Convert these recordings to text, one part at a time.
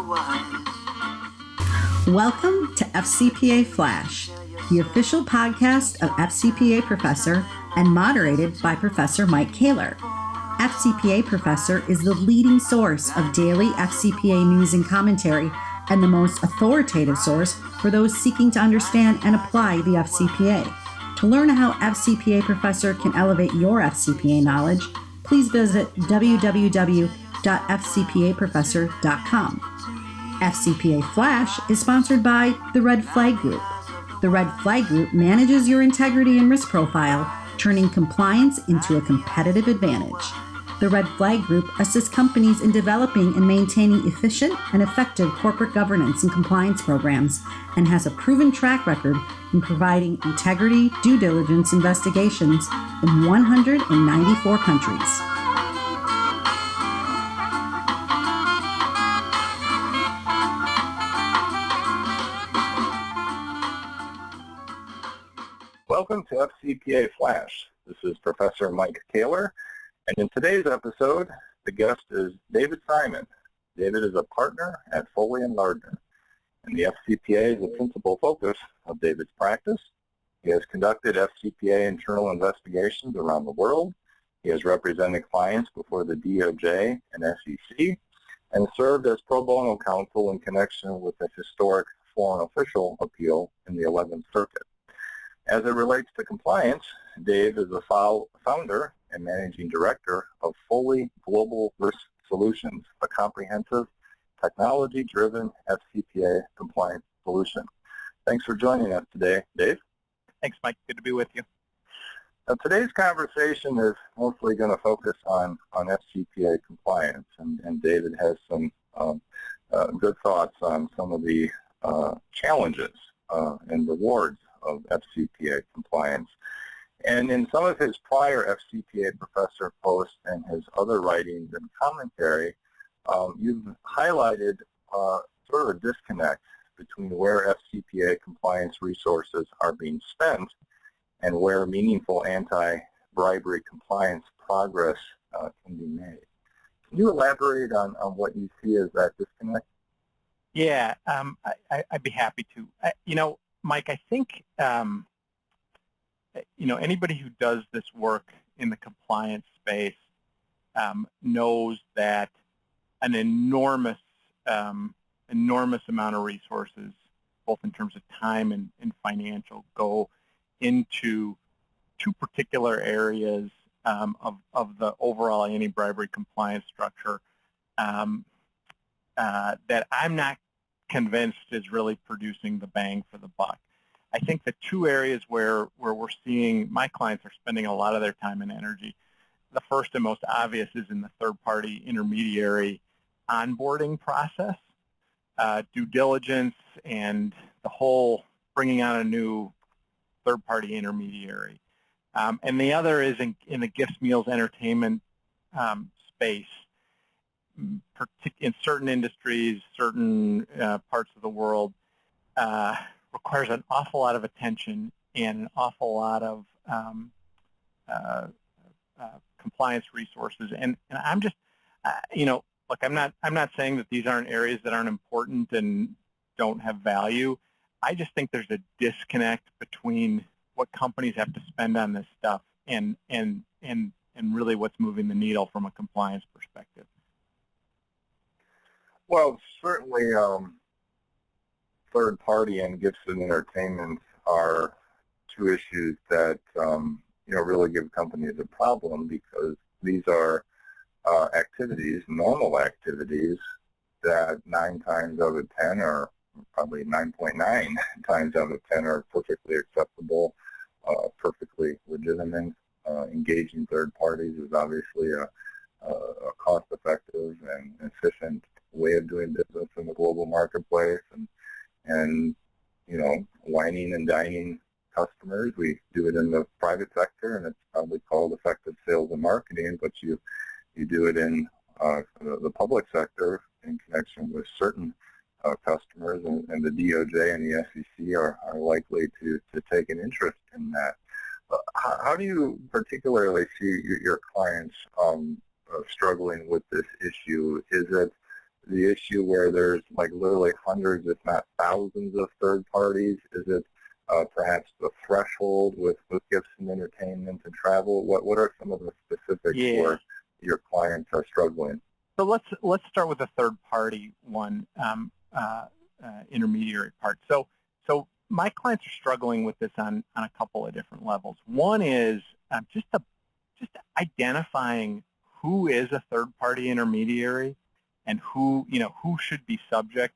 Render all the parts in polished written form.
otherwise. Welcome to FCPA Flash, the official podcast of FCPA Professor and moderated by Professor Mike Koehler. FCPA Professor is the leading source of daily FCPA news and commentary and the most authoritative source for those seeking to understand and apply the FCPA. To learn how FCPA Professor can elevate your FCPA knowledge, please visit www.fcpaprofessor.com. FCPA Flash is sponsored by the Red Flag Group. The Red Flag Group manages your integrity and risk profile, turning compliance into a competitive advantage. The Red Flag Group assists companies in developing and maintaining efficient and effective corporate governance and compliance programs and has a proven track record in providing integrity due diligence investigations in 194 countries. Welcome to FCPA Flash. This is Professor Mike Koehler, and in today's episode, the guest is David Simon. David is a partner at Foley Lardner, and the FCPA is a principal focus of David's practice. He has conducted FCPA internal investigations around the world. He has represented clients before the DOJ and SEC, and served as pro bono counsel in connection with the historic foreign official appeal in the 11th Circuit. As it relates to compliance, Dave is the founder and managing director of Foley Global Risk Solutions, a comprehensive technology-driven FCPA compliance solution. Thanks for joining us today, Dave. Thanks, Mike. Good to be with you. Now, today's conversation is mostly going to focus on FCPA compliance, and David has some good thoughts on some of the challenges and rewards of FCPA compliance. And in some of his prior FCPA Professor posts and his other writings and commentary, you've highlighted sort of a disconnect between where FCPA compliance resources are being spent and where meaningful anti-bribery compliance progress can be made. Can you elaborate on what you see as that disconnect? Yeah, I'd be happy to. Mike, I think, anybody who does this work in the compliance space knows that an enormous amount of resources, both in terms of time and financial, go into two particular areas of the overall anti-bribery compliance structure that I'm not convinced is really producing the bang for the buck. I think the two areas where we're seeing my clients are spending a lot of their time and energy, the first and most obvious is in the third-party intermediary onboarding process, due diligence, and the whole bringing on a new third-party intermediary. And the other is in the gifts, meals, entertainment space. In certain industries, certain parts of the world, requires an awful lot of attention and an awful lot of compliance resources. And I'm just, look, I'm not saying that these aren't areas that aren't important and don't have value. I just think there's a disconnect between what companies have to spend on this stuff and really what's moving the needle from a compliance perspective. Well, certainly third-party and gifts and entertainment are two issues that, really give companies a problem because these are activities, normal activities, that 9 times out of 10 or probably 9.9 times out of 10 are perfectly acceptable, perfectly legitimate. Engaging third parties is obviously a cost-effective and efficient way of doing business in the global marketplace, and wining and dining customers. We do it in the private sector, and it's probably called effective sales and marketing, but you do it in the public sector in connection with certain customers, and the DOJ and the SEC are likely to take an interest in that. How do you particularly see your clients struggling with this issue? Is it the issue where there's like literally hundreds, if not thousands, of third parties? Is it perhaps the threshold with gifts and entertainment and travel? What are some of the specifics where your clients are struggling? So let's start with the third party one, intermediary part. So my clients are struggling with this on a couple of different levels. One is just identifying who is a third party intermediary and who should be subject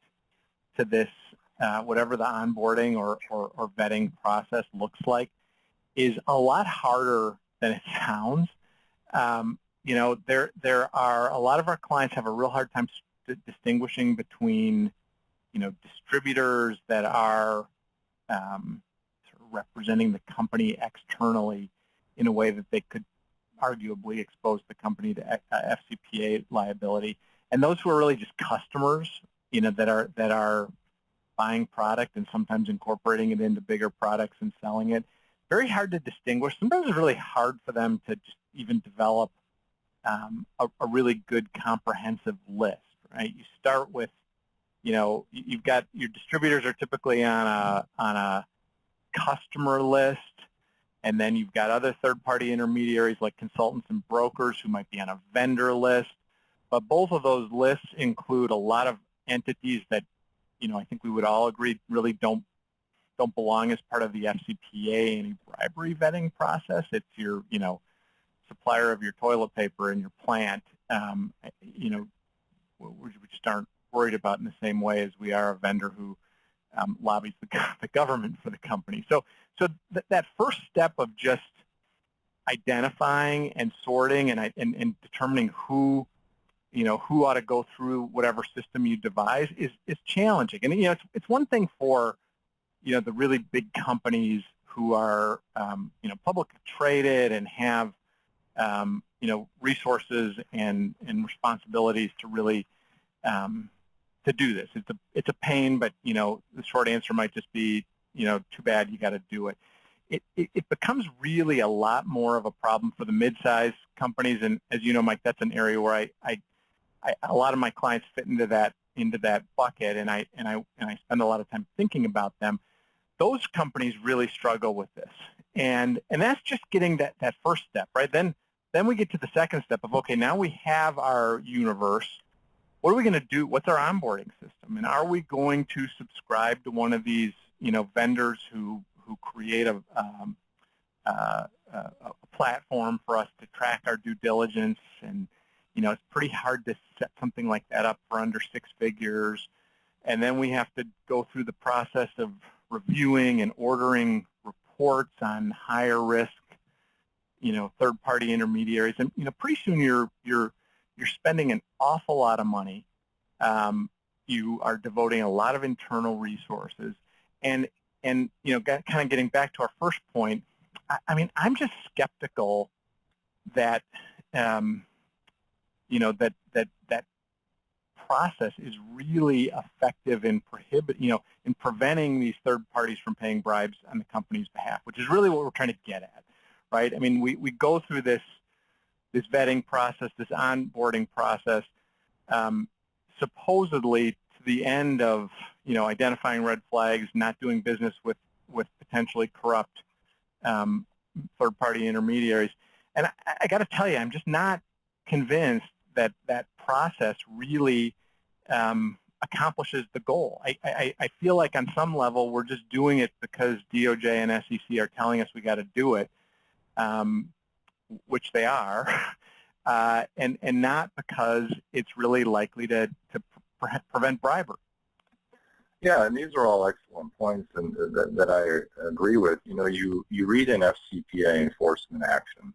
to this, whatever the onboarding or vetting process looks like, is a lot harder than it sounds. There are a lot of our clients have a real hard time distinguishing between, distributors that are sort of representing the company externally in a way that they could arguably expose the company to FCPA liability, and those who are really just customers, that are buying product and sometimes incorporating it into bigger products and selling it. Very hard to distinguish. Sometimes it's really hard for them to just even develop a really good comprehensive list, right? You start with, you've got your distributors are typically on a customer list, and then you've got other third-party intermediaries like consultants and brokers who might be on a vendor list. But both of those lists include a lot of entities that, I think we would all agree really don't belong as part of the FCPA anti-bribery vetting process. It's your, supplier of your toilet paper in your plant, we just aren't worried about in the same way as we are a vendor who lobbies the government for the company. So that first step of just identifying and sorting and determining who ought to go through whatever system you devise is challenging. And it's one thing for the really big companies who are publicly traded and have resources and responsibilities to really to do this. It's a pain, but the short answer might just be too bad, you got to do it. It becomes really a lot more of a problem for the mid-sized companies, and as you know, Mike, that's an area where a lot of my clients fit into that bucket, and I spend a lot of time thinking about them. Those companies really struggle with this, and that's just getting that first step, right? Then we get to the second step of, okay, now we have our universe. What are we going to do? What's our onboarding system? And are we going to subscribe to one of these, vendors who create a platform for us to track our due diligence? And it's pretty hard to set something like that up for under 6 figures. And then we have to go through the process of reviewing and ordering reports on higher risk, third-party intermediaries. And pretty soon you're spending an awful lot of money. You are devoting a lot of internal resources, and kind of getting back to our first point. I'm just skeptical that that process is really effective in preventing these third parties from paying bribes on the company's behalf, which is really what we're trying to get at, right? We go through this vetting process, this onboarding process, supposedly to the end of identifying red flags, not doing business with potentially corrupt third-party intermediaries. And I got to tell you, I'm just not convinced that process really accomplishes the goal. I feel like on some level we're just doing it because DOJ and SEC are telling us we got to do it, which they are, and not because it's really likely to prevent bribery. Yeah, and these are all excellent points, and that I agree with. You read an FCPA enforcement action,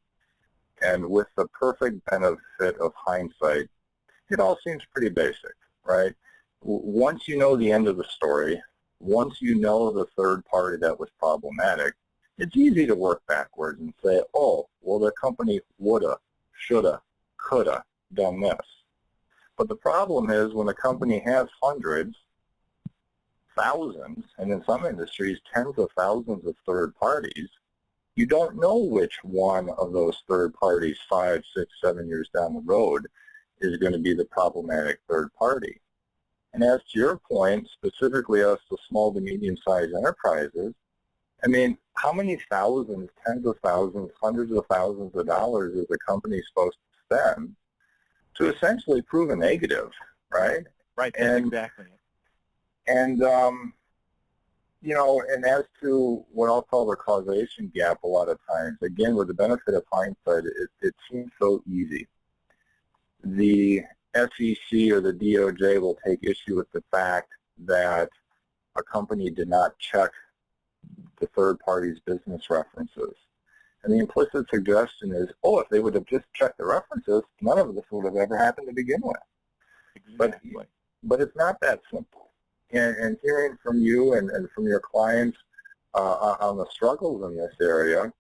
and with the perfect benefit of hindsight, it all seems pretty basic, right? Once you know the end of the story, once you know the third party that was problematic, it's easy to work backwards and say, oh, well, the company woulda, shoulda, coulda done this. But the problem is when a company has hundreds, thousands, and in some industries, tens of thousands of third parties, you don't know which one of those third parties 5, 6, 7 years down the road is going to be the problematic third party. And as to your point, specifically as to small to medium-sized enterprises, I mean, how many thousands, tens of thousands, hundreds of thousands of dollars is a company supposed to spend to essentially prove a negative, right? Right, exactly. And, you know, and as to what I'll call the causation gap a lot of times, again, with the benefit of hindsight, it seems so easy. The SEC or the DOJ will take issue with the fact that a company did not check the third party's business references. And the implicit suggestion is, oh, if they would have just checked the references, none of this would have ever happened to begin with. Exactly. But it's not that simple. And hearing from you and from your clients on the struggles in this area,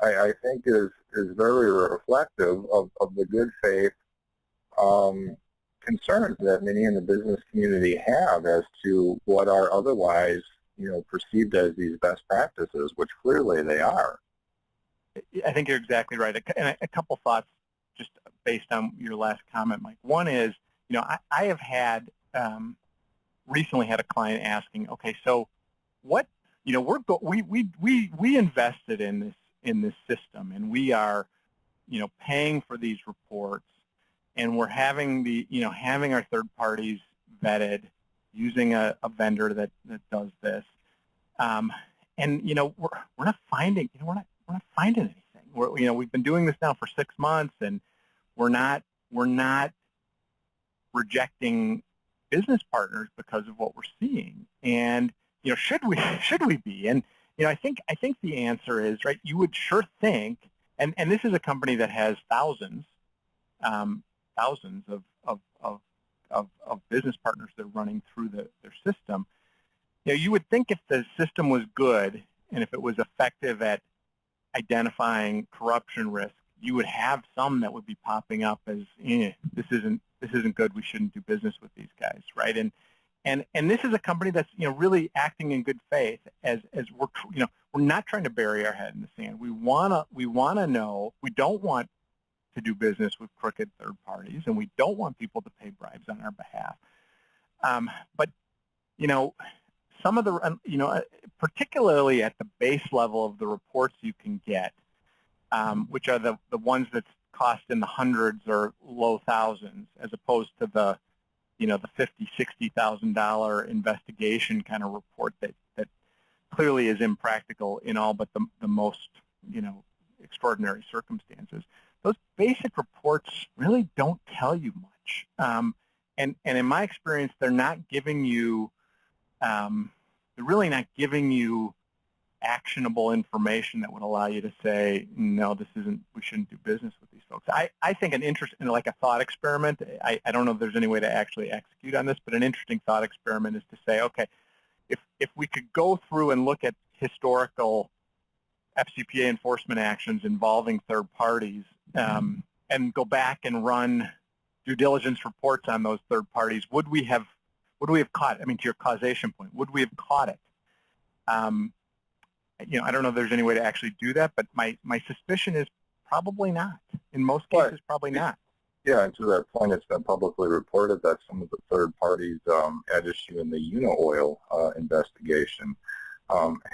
I think is very reflective of the good faith concerns that many in the business community have as to what are otherwise, you know, perceived as these best practices, which clearly they are. I think you're exactly right. And a couple thoughts just based on your last comment, Mike. One is, you know, I have had recently had a client asking, okay, so what, you know, we invested in this system, and we are, you know, paying for these reports, and we're having having our third parties vetted using a vendor that does this, and you know, we're not finding anything. We've been doing this now for 6 months, and we're not rejecting business partners because of what we're seeing. And you know, should we be? And you know, I think the answer is, right, you would sure think, and this is a company that has thousands of business partners they're running through their system. You know, you would think if the system was good and if it was effective at identifying corruption risk, you would have some that would be popping up as, this isn't good, we shouldn't do business with these guys, right? And this is a company that's, you know, really acting in good faith as we're, you know, we're not trying to bury our head in the sand. We wanna know, we don't want to do business with crooked third parties, and we don't want people to pay bribes on our behalf. But you know, some of the, you know, particularly at the base level of the reports you can get, which are the ones that cost in the hundreds or low thousands, as opposed to the, you know, the $50,000-$60,000 investigation kind of report that clearly is impractical in all but the most, you know, extraordinary circumstances. Those basic reports really don't tell you much. And in my experience, they're not giving you, they're really not giving you actionable information that would allow you to say, no, this isn't, we shouldn't do business with these folks. I think an interesting, like a thought experiment, I don't know if there's any way to actually execute on this, but an interesting thought experiment is to say, okay, if we could go through and look at historical FCPA enforcement actions involving third parties, and go back and run due diligence reports on those third parties, would we have caught, I mean, to your causation point, would we have caught it? You know, I don't know if there's any way to actually do that, but my suspicion is probably not. In most cases, probably not. Yeah, and to that point, it's been publicly reported that some of the third parties at issue in the Unaoil investigation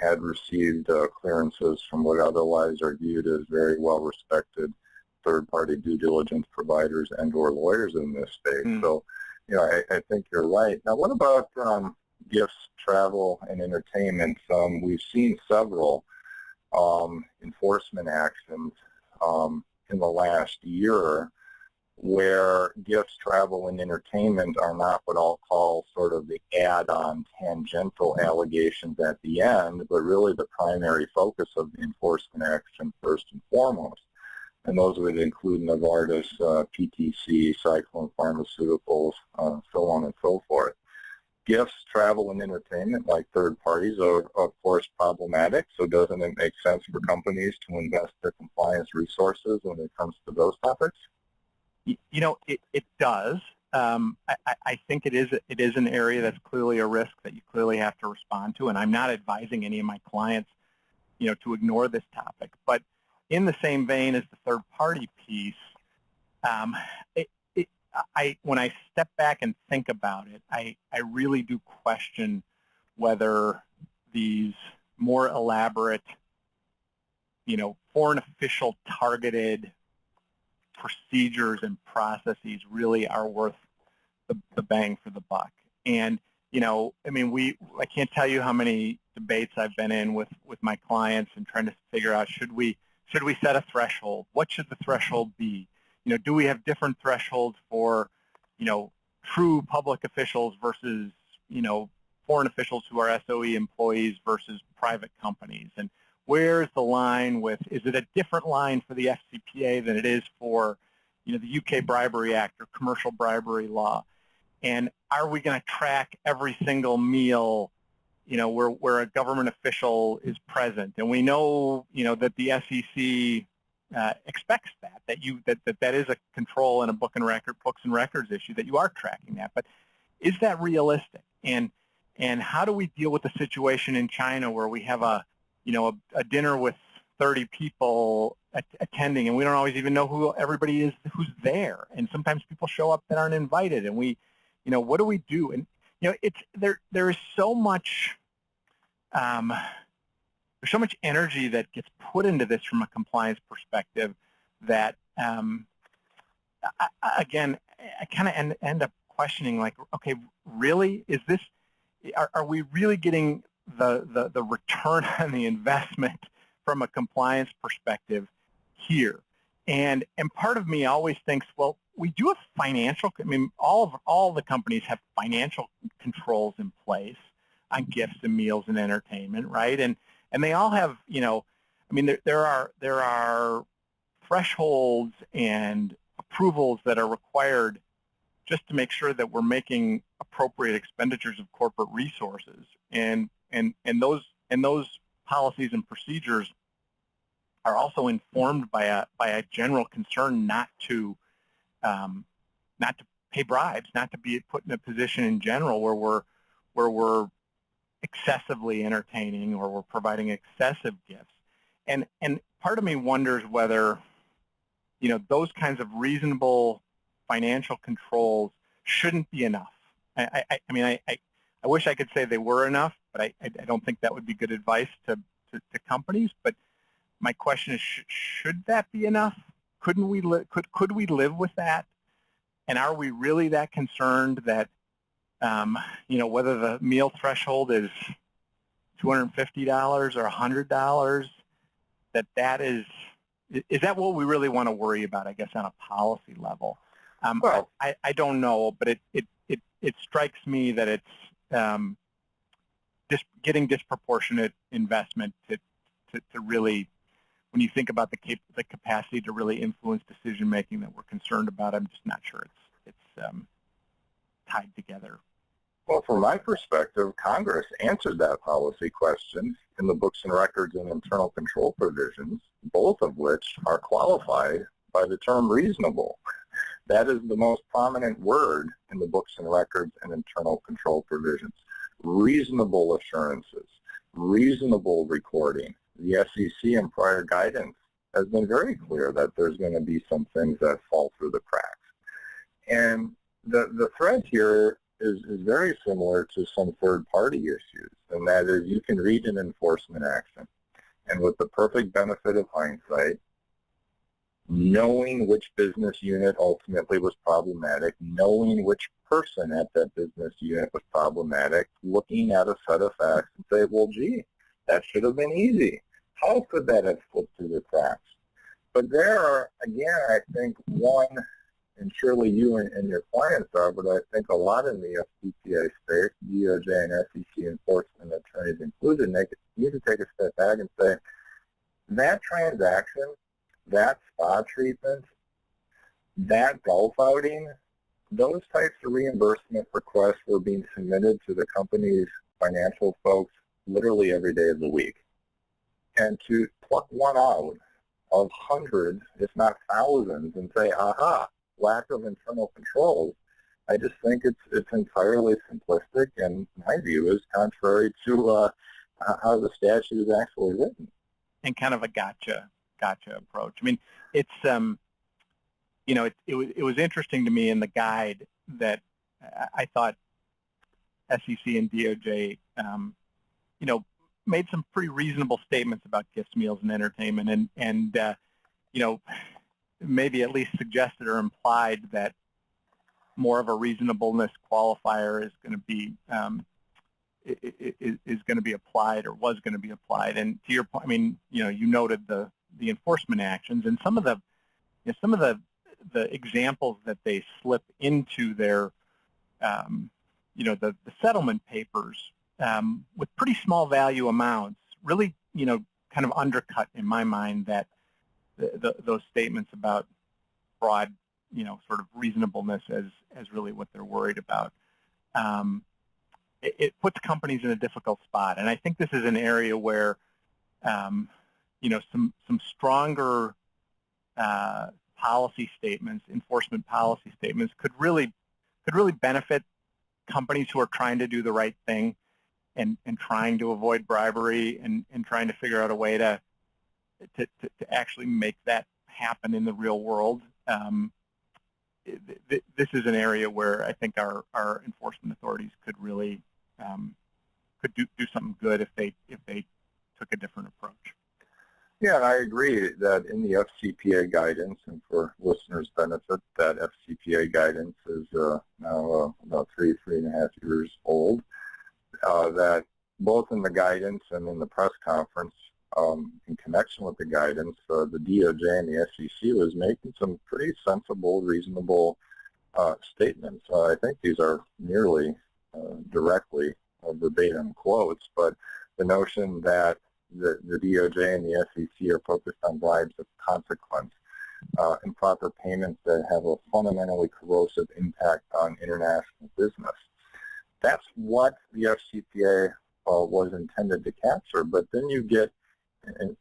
had received clearances from what otherwise are viewed as very well-respected third-party due diligence providers and or lawyers in this space. So, you know, I think you're right. Now, what about gifts, travel, and entertainment? We've seen several enforcement actions in the last year where gifts, travel, and entertainment are not what I'll call sort of the add-on tangential allegations at the end, but really the primary focus of the enforcement action first and foremost. And those would include Novartis, PTC, Cyclone Pharmaceuticals, so on and so forth. Gifts, travel, and entertainment, like third parties, are of course problematic, so doesn't it make sense for companies to invest their compliance resources when it comes to those topics? You know, it does. I think it is an area that's clearly a risk that you clearly have to respond to, and I'm not advising any of my clients, you know, to ignore this topic. But in the same vein as the third-party piece, when I step back and think about it, I really do question whether these more elaborate, foreign official targeted procedures and processes really are worth the bang for the buck. And, I can't tell you how many debates I've been in with my clients and trying to figure out, should we set a threshold? What should the threshold be? Do we have different thresholds for, true public officials versus, foreign officials who are SOE employees versus private companies? And where's the line is it a different line for the FCPA than it is for, the UK Bribery Act or commercial bribery law? And are we going to track every single meal, where a government official is present? And we know, that the SEC expects that is a control and a books and records issue, that you are tracking that. But is that realistic? And how do we deal with the situation in China where we have a dinner with 30 people attending, and we don't always even know who everybody is who's there, and sometimes people show up that aren't invited, and we, what do we do? And there is so much there's so much energy that gets put into this from a compliance perspective that I kind of end up questioning, like, okay, really, is this? Are we really getting the return on the investment from a compliance perspective here? And part of me always thinks, well, we do have financial. All the companies have financial controls in place on gifts and meals and entertainment, right? And they all have, there are thresholds and approvals that are required just to make sure that we're making appropriate expenditures of corporate resources, and those policies and procedures are also informed by a general concern not to pay bribes, not to be put in a position in general where we're excessively entertaining or we're providing excessive gifts. And part of me wonders whether those kinds of reasonable financial controls shouldn't be enough. I wish I could say they were enough, but I don't think that would be good advice to companies. But my question is, should that be enough? Could we live with that? And are we really that concerned that whether the meal threshold is $250 or $100, that is that what we really want to worry about, I guess, on a policy level? Well, I don't know, but it strikes me that it's just getting disproportionate investment to really, when you think about the capacity to really influence decision making that we're concerned about, I'm just not sure it's tied together. Well, from my perspective, Congress answered that policy question in the books and records and internal control provisions, both of which are qualified by the term reasonable. That is the most prominent word in the books and records and internal control provisions. Reasonable assurances, reasonable recording. The SEC in prior guidance has been very clear that there's going to be some things that fall through the cracks. And the thread here is very similar to some third-party issues, and that is you can read an enforcement action, and with the perfect benefit of hindsight, knowing which business unit ultimately was problematic, knowing which person at that business unit was problematic, looking at a set of facts and say, well, gee, that should have been easy. How could that have slipped through the cracks? But there are, again, I think one, and surely you and your clients are, but I think a lot in the FCPA space, DOJ and SEC enforcement attorneys included, need to take a step back and say, that transaction, that spa treatment, that golf outing, those types of reimbursement requests were being submitted to the company's financial folks literally every day of the week. And to pluck one out of hundreds, if not thousands, and say, aha, lack of internal controls, I just think it's entirely simplistic, and my view is contrary to how the statute is actually written. And kind of a gotcha approach. I mean, it's it was interesting to me in the guide that I thought SEC and DOJ, made some pretty reasonable statements about gifts, meals, and entertainment, and maybe at least suggested or implied that more of a reasonableness qualifier is going to be applied or was going to be applied. And to your point, you noted the enforcement actions and some of the examples that they slip into their the settlement papers with pretty small value amounts really kind of undercut in my mind that those statements about broad sort of reasonableness as really what they're worried about. It puts companies in a difficult spot, and I think this is an area where some stronger policy statements, enforcement policy statements, could really benefit companies who are trying to do the right thing and trying to avoid bribery and trying to figure out a way to actually make that happen in the real world. This is an area where I think our enforcement authorities could really could do something good if they took a different approach. Yeah, and I agree that in the FCPA guidance, and for listeners' benefit, that FCPA guidance is now about 3.5 years old, that both in the guidance and in the press conference, in connection with the guidance, the DOJ and the SEC was making some pretty sensible, reasonable statements. I think these are nearly directly verbatim quotes, but the notion that the DOJ and the SEC are focused on bribes of consequence, improper payments that have a fundamentally corrosive impact on international business. That's what the FCPA was intended to capture, but then you get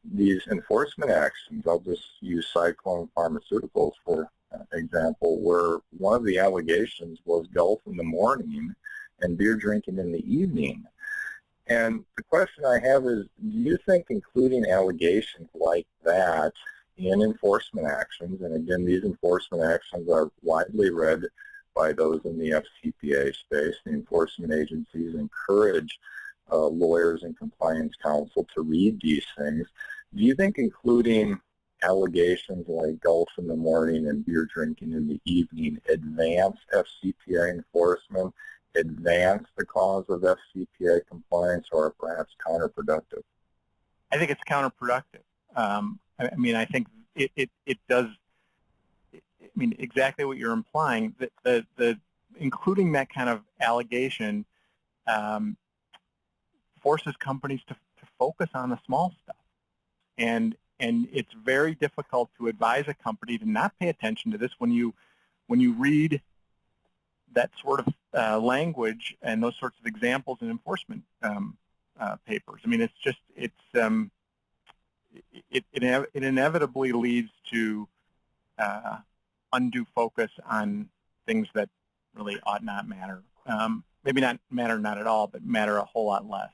these enforcement actions. I'll just use Cyclone Pharmaceuticals for example, where one of the allegations was golf in the morning and beer drinking in the evening. And the question I have is, do you think including allegations like that in enforcement actions, and again, these enforcement actions are widely read by those in the FCPA space, the enforcement agencies encourage lawyers and compliance counsel to read these things. Do you think including allegations like golf in the morning and beer drinking in the evening advance FCPA enforcement, advance the cause of FCPA compliance, or perhaps counterproductive? I think it's counterproductive. I think it does. Exactly what you're implying. The including that kind of allegation forces companies to focus on the small stuff, and it's very difficult to advise a company to not pay attention to this when you read that sort of language and those sorts of examples in enforcement papers. It inevitably leads to undue focus on things that really ought not matter. Maybe not matter not at all, but matter a whole lot less.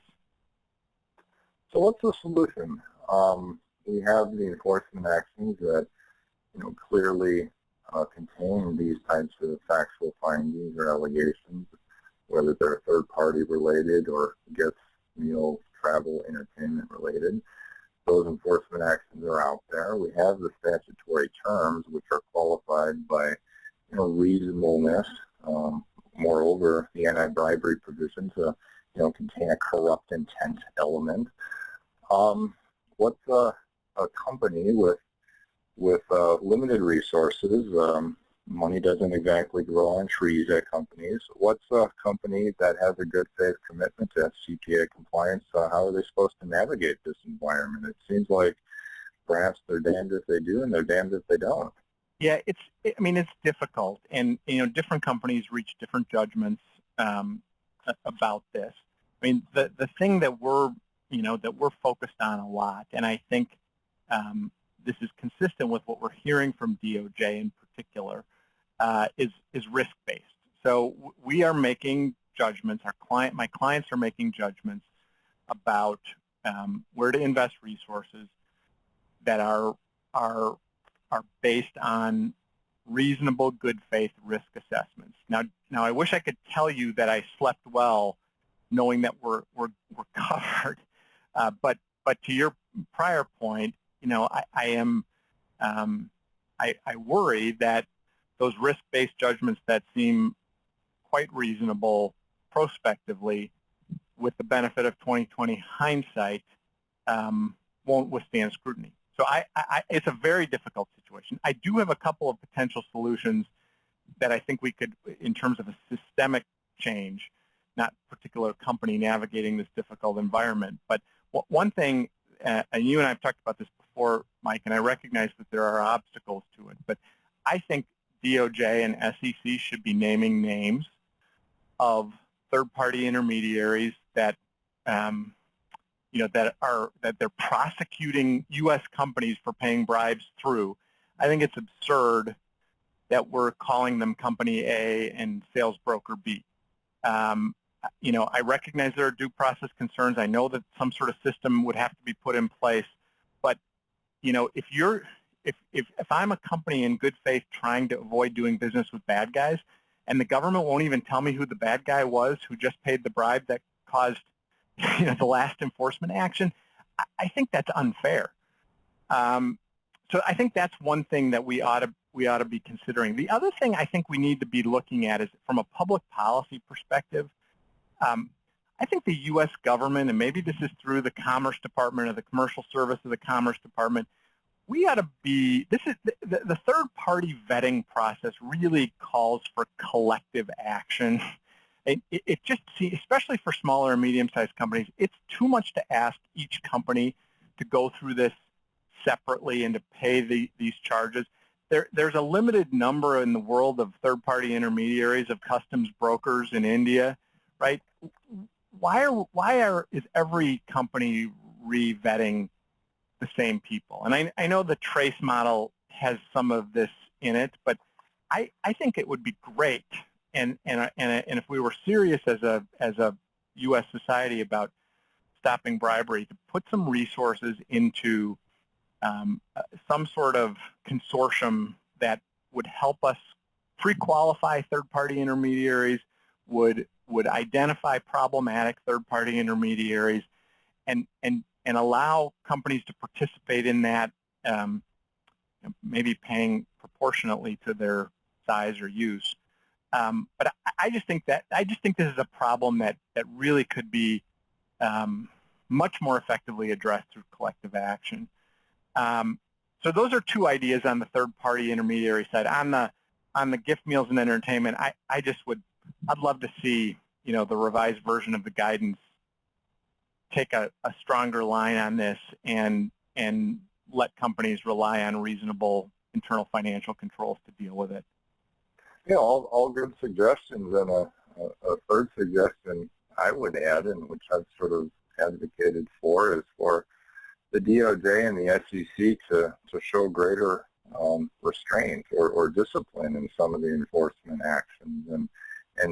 So what's the solution? We have the enforcement actions that clearly contain these types of factual findings or allegations, whether they're third-party related or gifts, meals, travel, entertainment related. Those enforcement actions are out there. We have the statutory terms, which are qualified by reasonableness. Moreover, the anti-bribery provisions contain a corrupt intent element. What's a company with limited resources? Money doesn't exactly grow on trees at companies. What's a company that has a good faith commitment to FCPA compliance? How are they supposed to navigate this environment? It seems like perhaps they're damned if they do and they're damned if they don't. Yeah, it's difficult, and different companies reach different judgments about this. The thing that we're focused on a lot, and I think this is consistent with what we're hearing from DOJ in particular, is risk-based. So we are making judgments. My clients are making judgments about where to invest resources that are based on reasonable good faith risk assessments. Now I wish I could tell you that I slept well knowing that we're covered. But to your prior point, I worry that those risk-based judgments that seem quite reasonable prospectively with the benefit of 2020 hindsight won't withstand scrutiny. So it's a very difficult situation. I do have a couple of potential solutions that I think we could, in terms of a systemic change, not particular company navigating this difficult environment. But one thing, and you and I have talked about this before, Mike, and I recognize that there are obstacles to it, but I think DOJ and SEC should be naming names of third-party intermediaries that that they're prosecuting U.S. companies for paying bribes through. I think it's absurd that we're calling them Company A and Sales Broker B. I recognize there are due process concerns. I know that some sort of system would have to be put in place, but if I'm a company in good faith trying to avoid doing business with bad guys, and the government won't even tell me who the bad guy was who just paid the bribe that caused the last enforcement action, I think that's unfair. So I think that's one thing that we ought to be considering. The other thing I think we need to be looking at is from a public policy perspective. I think the U.S. government, and maybe this is through the Commerce Department or the Commercial Service of the Commerce Department, we ought to be, the third-party vetting process really calls for collective action. It just seems, especially for smaller and medium-sized companies, it's too much to ask each company to go through this separately and to pay these charges. There's a limited number in the world of third-party intermediaries, of customs brokers in India, right? Is every company re-vetting the same people? And I know the trace model has some of this in it, but I think it would be great, and if we were serious as a U.S. society about stopping bribery, to put some resources into some sort of consortium that would help us pre-qualify third-party intermediaries, would identify problematic third-party intermediaries, and allow companies to participate in that, maybe paying proportionately to their size or use. But I just think this is a problem that really could be much more effectively addressed through collective action. So those are two ideas on the third-party intermediary side. On the gift, meals, and entertainment, I'd love to see the revised version of the guidance take a stronger line on this and let companies rely on reasonable internal financial controls to deal with it. Yeah, all good suggestions, and a third suggestion I would add, and which I've sort of advocated for, is for the DOJ and the SEC to show greater restraint or discipline in some of the enforcement actions, and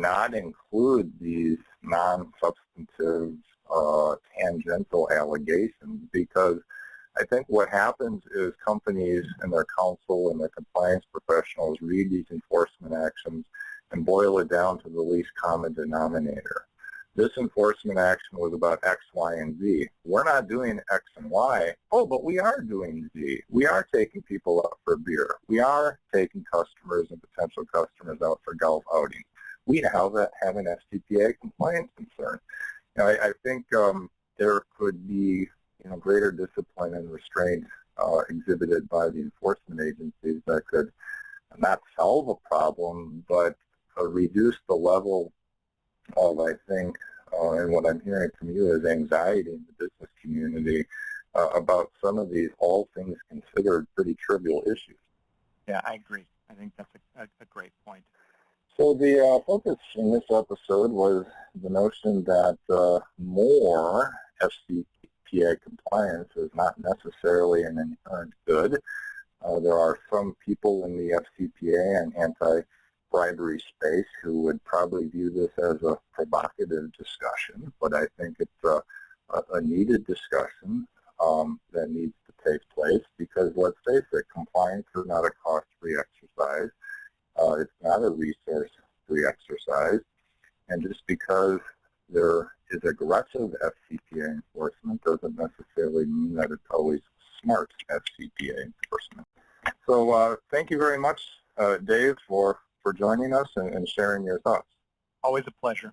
not include these non-substantive tangential allegations, because I think what happens is companies and their counsel and their compliance professionals read these enforcement actions and boil it down to the least common denominator. This enforcement action was about X, Y, and Z. We're not doing X and Y. Oh, but we are doing Z. We are taking people out for beer. We are taking customers and potential customers out for golf outings. We now have an FCPA compliance concern. I think there could be greater discipline and restraint exhibited by the enforcement agencies that could not solve a problem, but reduce the level of, I think, and what I'm hearing from you is anxiety in the business community about some of these, all things considered, pretty trivial issues. Yeah, I agree. I think that's a great point. So the focus in this episode was the notion that more FCPA compliance is not necessarily an inherent good. There are some people in the FCPA and anti-bribery space who would probably view this as a provocative discussion, but I think it's a needed discussion that needs to take place, because let's face it, compliance is not a cost-free exercise. standardized. And just because there is aggressive FCPA enforcement doesn't necessarily mean that it's always smart FCPA enforcement. So thank you very much, Dave, for joining us and sharing your thoughts. Always a pleasure.